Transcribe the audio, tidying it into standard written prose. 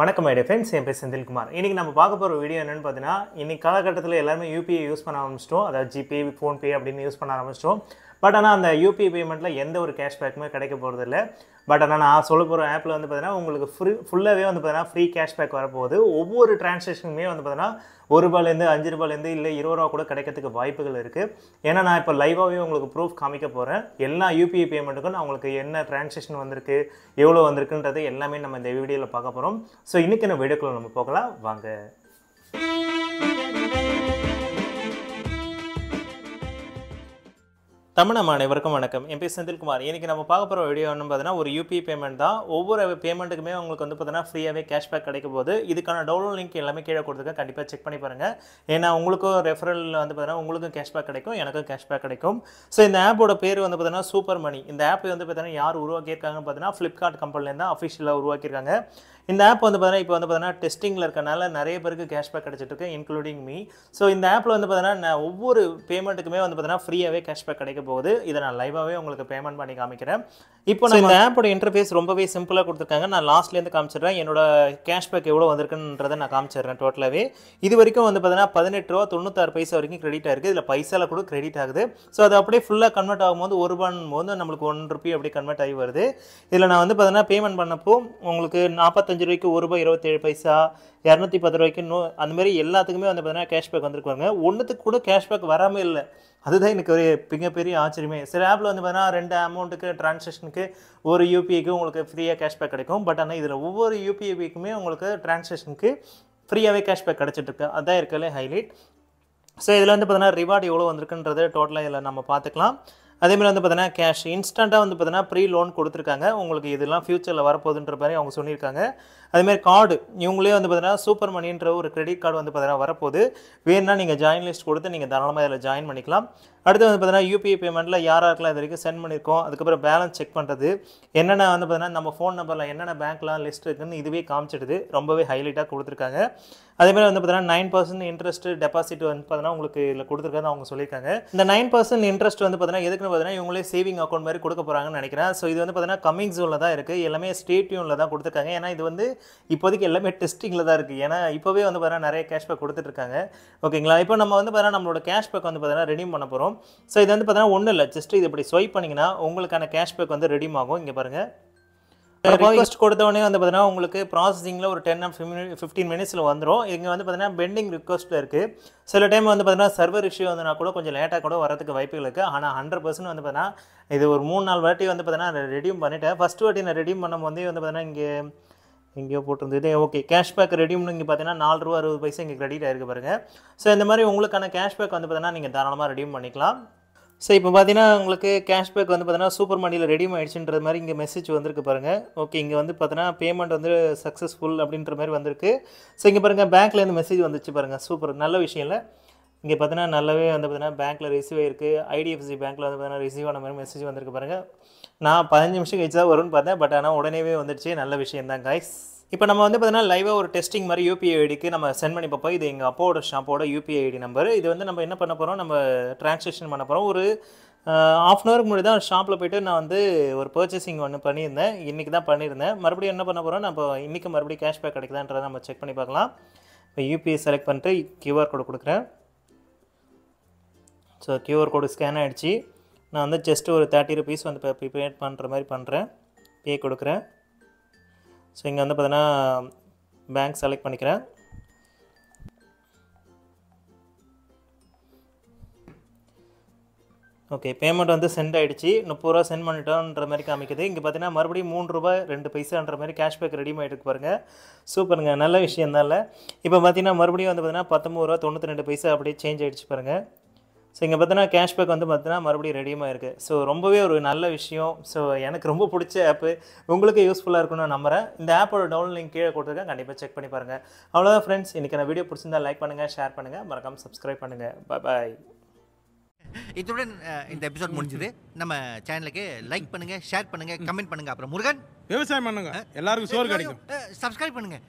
வணக்கம் my dear friends, என் பேர் செந்தில்குமார். இன்றைக்கி நம்ம பார்க்க போகிற வீடியோ என்னென்னு பார்த்தீங்கன்னா, இன்றைக்கி காலகட்டத்தில் எல்லாருமே யூபிஐ யூஸ் பண்ண ஆரம்பிச்சிட்டோம். அதாவது ஜிபே, ஃபோன்பே அப்படின்னு யூஸ் பண்ண ஆரம்பிச்சிட்டோம். பட் ஆனால் அந்த யூபிஐ பேமெண்ட்டில் எந்த ஒரு கேஷ்பேக்குமே கிடைக்க போகிறதில்ல. பட் ஆனால் நான் சொல்ல போகிற ஆப்பில் வந்து பார்த்தீங்கன்னா உங்களுக்கு ஃபுல்லாகவே வந்து பார்த்தீங்கன்னா ஃப்ரீ கேஷ்பேக் வரப்போகுது. ஒவ்வொரு டிரான்சாக்ஷனுமே வந்து பார்த்தீங்கன்னா ₹1 ₹5 இல்லை ₹20 கூட கிடைக்கிறதுக்கு வாய்ப்புகள் இருக்குது. ஏன்னா நான் இப்போ லைவாகவே உங்களுக்கு ப்ரூஃப் காமிக்க போகிறேன். எல்லா யூபிஐ பேமெண்ட்டுக்கும் நான் உங்களுக்கு என்ன டிரான்சாக்ஷன் வந்திருக்கு, எவ்வளோ வந்திருக்குன்றது எல்லாமே நம்ம இந்த வீடியோவில் பார்க்க போகிறோம். ஸோ இன்றைக்கி இந்த வீடியோக்குள்ள நம்ம போகலாம் வாங்க. தமிழ் அனைவருக்கும் வணக்கம். என் பேர் செந்தில்குமார். இன்றைக்கி நம்ம பார்க்க போகிற வீடியோ என்ன பார்த்தீங்கன்னா ஒரு யூபிஐ பேமெண்ட் தான். ஒவ்வொரு பேமெண்ட்டுக்குமே உங்களுக்கு வந்து பார்த்தீங்கன்னா ஃப்ரீயாகவே கேஷ்பேக் கிடைக்கும் போது இதுக்கான டவுன்லோட் லிங்க் எல்லாமே கீழே கொடுத்துருக்கேன். கண்டிப்பாக செக் பண்ணி பாருங்கள். ஏன்னா உங்களுக்கும் ரெஃபரல் வந்து பார்த்தீங்கன்னா உங்களுக்கும் கேஷ்பேக் கிடைக்கும், எனக்கும் கேஷ்பேக் கிடைக்கும். ஸோ இந்த ஆப்போட பேர் வந்து பார்த்தீங்கன்னா சூப்பர் மணி. இந்த ஆப் வந்து பார்த்தீங்கன்னா யார் உருவாக்கியிருக்காங்கன்னு பார்த்தீங்கன்னா ஃப்ளிப்கார்ட் கம்பெனிலேருந்து தான் அஃபிஷியலாக உருவாக்கியிருக்காங்க. இந்த ஆப் வந்து பார்த்தீங்கன்னா இப்போ வந்து பார்த்தீங்கன்னா டெஸ்டிங்கில் இருக்கனால நிறைய பேருக்கு கேஷ்பேக் கிடைச்சிட்டு இருக்கு, இன்க்ளூடிங் மீ. ஸோ இந்த ஆப்பில் வந்து பார்த்தீங்கன்னா ஒவ்வொரு பேமெண்ட்டுக்குமே வந்து பார்த்தீங்கன்னா ஃப்ரீயாகவே கேஷ்பேக் கிடைக்க போகுது. இதை நான் லைவாகவே உங்களுக்கு பேமெண்ட் பண்ணி காமிக்கிறேன். இப்போ நான் இந்த ஆப்போட இன்டர்ஃபேஸ் ரொம்பவே சிம்பிளாக கொடுத்துருக்காங்க. நான் லாஸ்ட்லேருந்து காமிச்சிடுறேன். என்னோட கேஷ்பேக் எவ்வளோ வந்திருக்குன்றதை நான் காமிச்சிடுறேன். டோட்டலாகவே இது வரைக்கும் வந்து பார்த்தீங்கன்னா ₹18.96 வரைக்கும் கிரெடிட் ஆகிருக்கு. இதில் பைசாவில் கூட கிரெடிட் ஆகுது. ஸோ அது அப்படியே ஃபுல்லாக கன்வெர்ட் ஆகும்போது ₹1 போது நம்மளுக்கு ₹1 அப்படி கன்வெர்ட் ஆகி வருது. இதில் நான் வந்து பார்த்தீங்கன்னா பேமெண்ட் பண்ணப்போ உங்களுக்கு ₹45 ₹1.27 ₹210 அந்த மாதிரி எல்லாத்துக்குமே வந்து பார்த்தீங்கன்னா கேஷ்பேக் வந்துருக்குவாங்க. ஒன்றுத்துக்கு கூட கேஷ்பேக் வராமல் இல்லை. அதுதான் எனக்கு ஒரு மிகப்பெரிய ஆச்சரியமே. சில ஆப்பில் வந்து பார்த்தீங்கன்னா 2 அமௌண்ட்டுக்கு டிரான்சாக்ஷனுக்கு ஒரு யூபிஐக்கு உங்களுக்கு ஃப்ரீயாக கேஷ்பேக் கிடைக்கும். பட் ஆனால் இதில் ஒவ்வொரு யூபிஐக்குமே உங்களுக்கு டிரான்சாக்ஷனுக்கு ஃப்ரீயாகவே கேஷ்பேக் கிடச்சிட்ருக்கு. அதுதான் இருக்கலே ஹைலைட். ஸோ இதில் வந்து பார்த்தீங்கன்னா ரிவார்டு எவ்வளோ வந்திருக்குன்றது டோட்டலாக இதில் நம்ம பார்த்துக்கலாம். அதேமாதிரி வந்து பார்த்தீங்கன்னா கேஷ் இன்ஸ்டண்ட்டாக வந்து பார்த்தீங்கன்னா ப்ரீ லோன் கொடுத்துருக்காங்க. உங்களுக்கு இதெல்லாம் ஃபியூச்சரில் வரப்போகுதுன்ற மாதிரி அவங்க சொல்லியிருக்காங்க. அதேமாதிரி கார்டு இவங்களே வந்து பார்த்தீங்கன்னா சூப்பர் மணின்ற ஒரு கிரெடிட் கார்டு வந்து பார்த்தீங்கன்னா வரப்போகுது. வேணுன்னா நீங்கள் ஜாயின் லிஸ்ட் கொடுத்து நீங்கள் தாராளமாக இதில் ஜாயின் பண்ணிக்கலாம். அடுத்து வந்து பார்த்தீங்கன்னா யூபிஐ பேமெண்ட்டில் யாராருக்கெல்லாம் இது வரைக்கும் சென்ட் பண்ணியிருக்கோம், அதுக்கப்புறம் பேலன்ஸ் செக் பண்ணுறது, என்னென்ன வந்து பார்த்தீங்கன்னா நம்ம ஃபோன் நம்பரில் என்னென்ன பேங்க்லாம் லிஸ்ட் இருக்குன்னு இதுவே காமிச்சிடுது. ரொம்பவே ஹைலைட்டாக கொடுத்துருக்காங்க. அதேமாதிரி வந்து பார்த்தீங்கன்னா 9% இன்ட்ரெஸ்ட் டெபாசிட் வந்து பார்த்தீங்கன்னா உங்களுக்கு இதில் கொடுத்துருக்காங்க அவங்க சொல்லியிருக்காங்க. இந்த 9% இன்ட்ரெஸ்ட் வந்து பார்த்தீங்கன்னா எதுக்குன்னு பார்த்தீங்கன்னா இவங்களே சேவிங் அக்கௌண்ட் மாதிரி கொடுக்க போகிறாங்கன்னு நினைக்கிறேன். ஸோ இது வந்து பார்த்தீங்கன்னா கமிங் ஜோனில் தான் இருக்குது. எல்லாமே ஸ்டேட்யூனில் தான் கொடுத்துருக்காங்க. ஏன்னா இது வந்து இப்போதைக்கு எல்லாமே டெஸ்டிங்கில் தான் இருக்குது. ஏன்னா இப்போவே வந்து பார்த்தீங்கன்னா நிறைய கேஷ்பேக் கொடுத்துட்ருக்காங்க. ஓகேங்களா? இப்போ நம்ம வந்து பார்த்தீங்கன்னா நம்மளோட கேஷ்பேக் வந்து பார்த்தீங்கன்னா ரெடீம் பண்ண போகிறோம். ஸோ இது வந்து பார்த்தீங்கன்னா ஒன்றும் இல்லை, ஜஸ்ட் இது இப்படி ஸ்வைப் பண்ணிங்கன்னா உங்களுக்கான கேஷ்பேக் வந்து ரெடீம் ஆகும். இங்கே பாருங்கள், ரிக்வெஸ்ட் கொடுத்தவொடனே வந்து பார்த்தீங்கன்னா உங்களுக்கு ப்ராசஸிங்கில் ஒரு 10 or 15 மினிட்ஸில் வந்துடும். இங்கே வந்து பார்த்தீங்கன்னா பெண்டிங் ரிக்வெஸ்ட்டில் இருக்குது. சில டைம் வந்து பார்த்தீங்கன்னா சர்வர் இஷ்யூ வந்துனா கூட கொஞ்சம் லேட்டாக கூட வரதுக்கு வாய்ப்புகள் இருக்குது. ஆனால் 100% வந்து பார்த்தீங்கன்னா இது ஒரு 3-4 வாட்டி வந்து பார்த்தீங்கன்னா ரெடீம் பண்ணிவிட்டேன். ஃபஸ்ட்டு வாட்டி நான் ரெடீம் பண்ணும் போதே வந்து பார்த்தீங்கன்னா எங்கேயோ போட்டிருந்தது. ஓகே, கேஷ்பேக் ரெடீம்னு இங்கே பார்த்தீங்கன்னா ₹4.60 இங்கே கிரெடிட் ஆகிருக்கு பாருங்கள். ஸோ இந்த மாதிரி உங்களுக்கான கேஷ்பேக் வந்து பார்த்தீங்கன்னா நீங்கள் தாராளமாக ரெடீம் பண்ணிக்கலாம். ஸோ இப்போ பார்த்தீங்கன்னா உங்களுக்கு கேஷ்பேக் வந்து பார்த்தீங்கன்னா சூப்பர் மணியில் ரெடீம் ஆகிடுச்சுன்ற மாதிரி இங்கே மெசேஜ் வந்திருக்கு பாருங்கள். ஓகே, இங்கே வந்து பார்த்தீங்கன்னா பேமெண்ட் வந்து சக்ஸஸ்ஃபுல் அப்படின்ற மாதிரி வந்திருக்கு. ஸோ இங்கே பாருங்கள் பேங்க்லேருந்து மெசேஜ் வந்துச்சு பாருங்கள். சூப்பர், நல்ல விஷயம் இல்லை. இங்கே பார்த்தீங்கன்னா நல்லாவே வந்து பார்த்தீங்கன்னா பேங்க்கில் ரிசீவ் ஆகிருக்கு. ஐடிஎஃப்சி பேங்க்கில் வந்து பார்த்தீங்கன்னா ரிசீவ் ஆன மாதிரி மெசேஜ் வந்திருக்கு பாருங்கள். நான் 15 நிமிஷம் கழிச்சு தான் வரும்னு பார்த்தேன். பட் ஆனால் உடனேவே வந்துடுச்சு. நல்ல விஷயம் தான் கைஸ். இப்போ நம்ம வந்து பார்த்தீங்கன்னா லைவாக ஒரு டெஸ்டிங் மாதிரி யூபிஐ ஐடிக்கு நம்ம சென்ட் பண்ணி பார்ப்போம். இது எங்கள் அப்பாவோட ஷாப்போட யூபிஐ ஐடி நம்பர். இது வந்து நம்ம என்ன பண்ண போகிறோம், நம்ம டிரான்சாக்ஷன் பண்ண போகிறோம். ஒரு ½ அன் ஹவருக்கு முன்னாடி தான் ஷாப்பில் போய்ட்டு நான் வந்து ஒரு பர்ச்சேசிங் ஒன்று பண்ணியிருந்தேன். இன்றைக்கி தான் பண்ணியிருந்தேன். மறுபடியும் என்ன பண்ண போகிறோம், நம்ம இன்றைக்கி மறுபடியும் கேஷ்பேக் கிடைக்குதான்றதை நம்ம செக் பண்ணி பார்க்கலாம். இப்போ யூபிஐ செலக்ட் பண்ணிட்டு கியூஆர் கோடு கொடுக்குறேன். ஸோ கியூஆர் கோடு ஸ்கேன் ஆகிடுச்சு. நான் வந்து ஜஸ்ட்டு ஒரு ₹30 வந்து இப்போ ப்ரீபேட் பண்ணுற மாதிரி பண்ணுறேன். பே கொடுக்குறேன். ஸோ இங்கே வந்து பார்த்தீங்கன்னா பேங்க் செலக்ட் பண்ணிக்கிறேன். ஓகே, பேமெண்ட் வந்து சென்ட் ஆகிடுச்சு. ₹30 சென்ட் பண்ணிட்டோன்ற மாதிரி காமிக்குது. இங்கே பார்த்தீங்கன்னா மறுபடியும் ₹3.02 மாதிரி கேஷ்பேக் ரெடீம் ஆகிட்டு பாருங்கள். சூப்பருங்க, நல்ல விஷயம் தான் இல்லை. இப்போ பார்த்தீங்கன்னா மறுபடியும் வந்து பார்த்தீங்கன்னா ₹19.92 அப்படியே சேஞ்ச் ஆகிடுச்சு பாருங்கள். ஸோ இங்கே பார்த்தீங்கன்னா கேஷ்பேக் வந்து பார்த்தீங்கன்னா மறுபடியும் ரெடியூமாக இருக்குது. ஸோ ரொம்பவே ஒரு நல்ல விஷயம். ஸோ எனக்கு ரொம்ப பிடிச்ச ஆப்பு, உங்களுக்கு யூஸ்ஃபுல்லாக இருக்குன்னு நான் நம்புகிறேன். இந்த ஆப்போட டவுன்லோட் லிங்க் கீழே கொடுத்துருக்கேன், கண்டிப்பாக செக் பண்ணி பாருங்கள். அவ்வளோதான் ஃப்ரெண்ட்ஸ், இன்றைக்கி நான் வீடியோ பிடிச்சிருந்தா லைக் பண்ணுங்கள், ஷேர் பண்ணுங்கள், மறக்காமல் சப்ஸ்கிரைப் பண்ணுங்கள். பாய். இத்துடன் இந்த எபிசோட் முடிஞ்சது. நம்ம சேனலுக்கு லைக் பண்ணுங்க, ஷேர் பண்ணுங்க, கமெண்ட் பண்ணுங்க. அப்புறம் முருகன் விவசாயம் பண்ணுங்க, எல்லாருக்கும் சோறு கிடைக்கும். சப்ஸ்கிரைப் பண்ணுங்க.